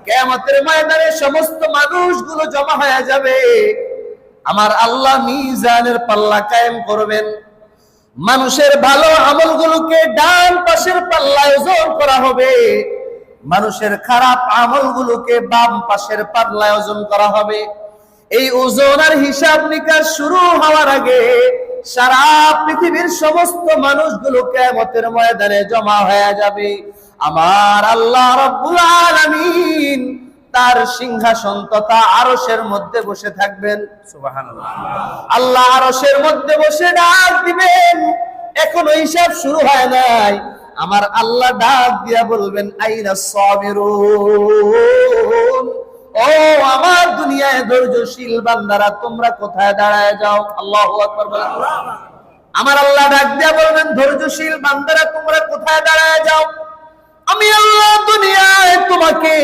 কিয়ামতের ময়দানে সমস্ত মানুষগুলো জমা হয়ে যাবে। আমার আল্লাহ মিজানের পাল্লা কায়েম করবেন। মানুষের ভালো আমলগুলোকে ডান পাশের পাল্লায় ওজন করা হবে, মানুষের খারাপ আমলগুলোকে বাম পাশের পাল্লায় ওজন করা হবে। এই ওজন আর হিসাব নিকাশ শুরু হওয়ার আগে সারা পৃথিবীর সমস্ত মানুষগুলো কিয়ামতের ময়দানে জমা হয়ে যাবে। আমার আল্লাহ রাব্বুল আলামিন তার সিংহাসন তথা আরশের মধ্যে বসে থাকবেন। সুবহানাল্লাহ। আল্লাহ আরশের মধ্যে বসে ডাক দিবেন, এখনো হিসাব শুরু হয় নাই। আমার আল্লাহ ডাক দিয়া বলবেন, আইনা সাবিরুন, ও আমার দুনিয়ায় ধৈর্যশীল বান্দারা, তোমরা কোথায় দাঁড়ায় যাও? আল্লাহু আকবার বলেন। আমার আল্লাহ ডাক দিয়া বলবেন, ধৈর্যশীল বান্দারা তোমরা কোথায় দাঁড়ায় যাও? আমি আল্লাহ দুনিয়ায় তোমাকে